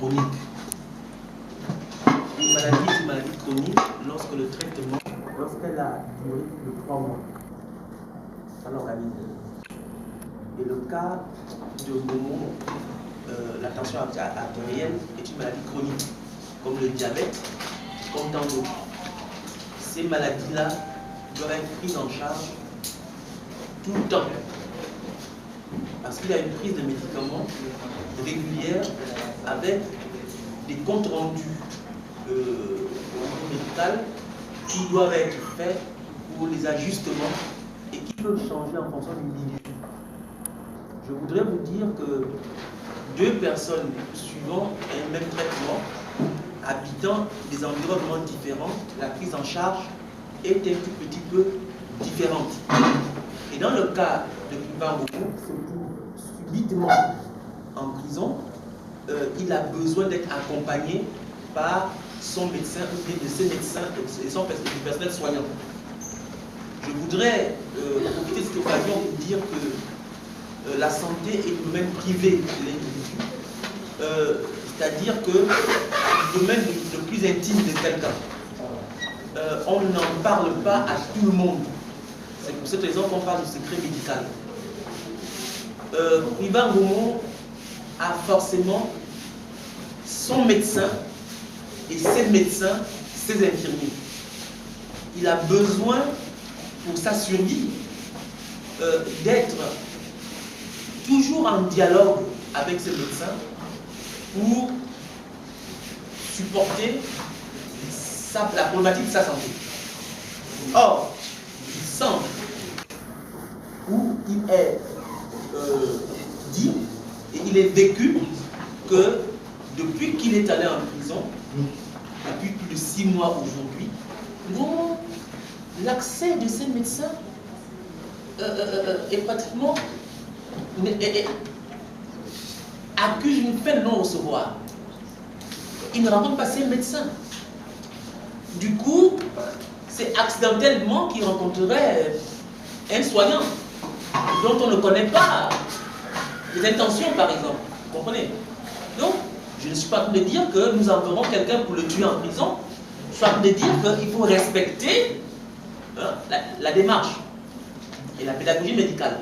chronique. Une maladie est une maladie chronique lorsque le traitement, lorsqu'elle a duré plus de 3 mois dans l'organisme. Et le cas de Momo, la tension artérielle est une maladie chronique, comme le diabète, comme tant d'autres. Ces maladies-là doivent être prises en charge tout le temps. Parce qu'il y a une prise de médicaments régulière avec des comptes rendus au niveau médical qui doivent être faits pour les ajustements et qui peuvent changer en fonction du individu. Je voudrais vous dire que 2 personnes suivant un même traitement, habitant des environnements différents, la prise en charge est un tout petit peu différente. Et dans le cas de Kriva Momo, se trouve subitement en prison, il a besoin d'être accompagné par son médecin ou de ses médecins et son personnel soignant. Je voudrais profiter de cette occasion pour dire que la santé est le domaine privé de l'individu, c'est-à-dire que le domaine le plus intime de quelqu'un. On n'en parle pas à tout le monde. C'est pour cette raison qu'on parle de secret médical. Kriva Momo a forcément son médecin et ses médecins, ses infirmiers. Il a besoin, pour sa survie, d'être toujours en dialogue avec ses médecins pour supporter la problématique de sa santé. Or, il semble, où il est dit et il est vécu que depuis qu'il est allé en prison, depuis plus de 6 mois aujourd'hui, l'accès de ces médecins est pratiquement accuse une fin de non-recevoir. Il ne rencontre pas ses médecins. Du coup, c'est accidentellement qu'il rencontrerait un soignant dont on ne connaît pas les intentions, par exemple. Vous comprenez? Donc, je ne suis pas en train de dire que nous enverrons quelqu'un pour le tuer en prison. Je suis en train de dire qu'il faut respecter la démarche et la pédagogie médicale.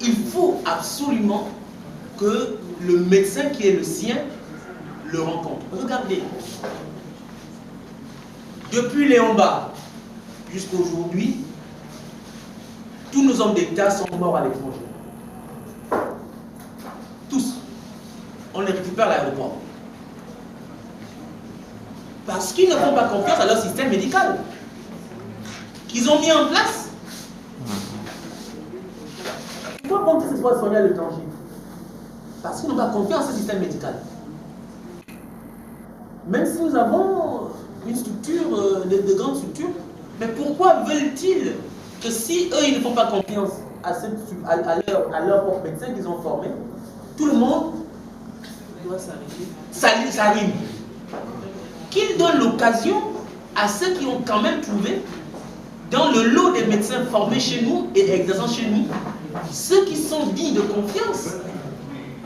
Il faut absolument que le médecin qui est le sien le rencontre. Regardez, depuis Léon Mba jusqu'à aujourd'hui, tous nos hommes d'État sont morts à l'étranger. Tous. On les récupère à l'aéroport. Parce qu'ils ne font pas confiance à leur système médical qu'ils ont mis en place. Pourquoi compter ces fois soigner à l'étranger? Parce qu'ils n'ont pas confiance au système médical. Même si nous avons une structure, de grandes structures, mais pourquoi veulent-ils que si eux ils ne font pas confiance à leur propre médecin qu'ils ont formé, tout le monde doit s'arrive. Qu'ils donnent l'occasion à ceux qui ont quand même trouvé dans le lot des médecins formés chez nous et exerçant chez nous, ceux qui sont dignes de confiance.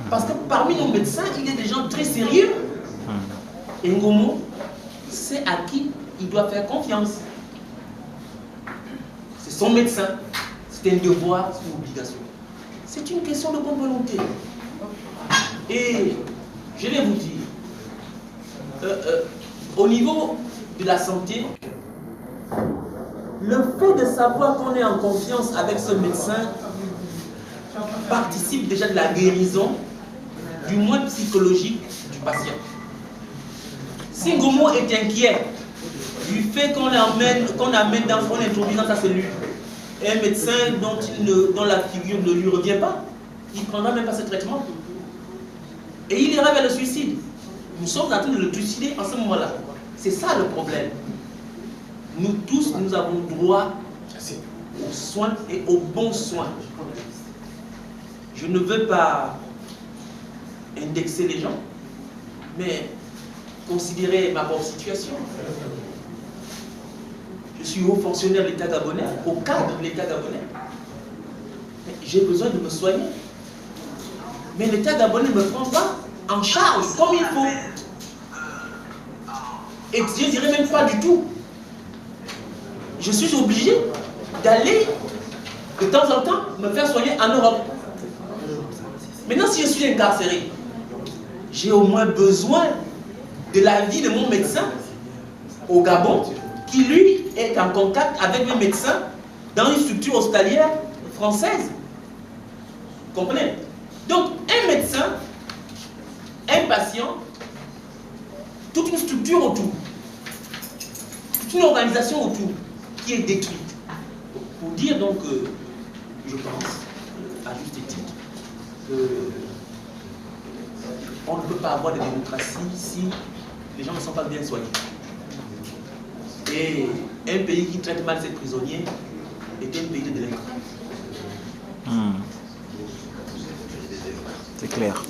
Parce que parmi nos médecins, il y a des gens très sérieux. Et Ngomo, c'est à qui il doit faire confiance. C'est son médecin. C'est un devoir, c'est une obligation. C'est une question de bonne volonté. Et je vais vous dire, au niveau de la santé, le fait de savoir qu'on est en confiance avec ce médecin participe déjà de la guérison, du moins psychologique, du patient. Si Ngomo est inquiet du fait qu'on amène introduit dans sa cellule un médecin dont la figure ne lui revient pas, il ne prendra même pas ce traitement. Et il ira vers le suicide. Nous sommes en train de le suicider en ce moment-là. C'est ça le problème. Nous tous, nous avons droit aux soins et aux bons soins. Je ne veux pas indexer les gens, mais considérer ma propre situation. Je suis haut fonctionnaire de l'État gabonais, au cadre de l'État gabonais. J'ai besoin de me soigner. Mais l'État gabonais ne me prend pas en charge comme il faut. Et je dirais même pas du tout. Je suis obligé d'aller de temps en temps me faire soigner en Europe. Maintenant, si je suis incarcéré, j'ai au moins besoin de l'avis de mon médecin au Gabon, qui lui est en contact avec mes médecins dans une structure hospitalière française. Vous comprenez? Donc, un médecin, un patient, toute une structure autour, toute une organisation autour qui est détruite. Pour dire donc, je pense, à juste titre, qu'on ne peut pas avoir de démocratie si les gens ne sont pas bien soignés. Et un pays qui traite mal ses prisonniers est un pays de délinquants. C'est clair.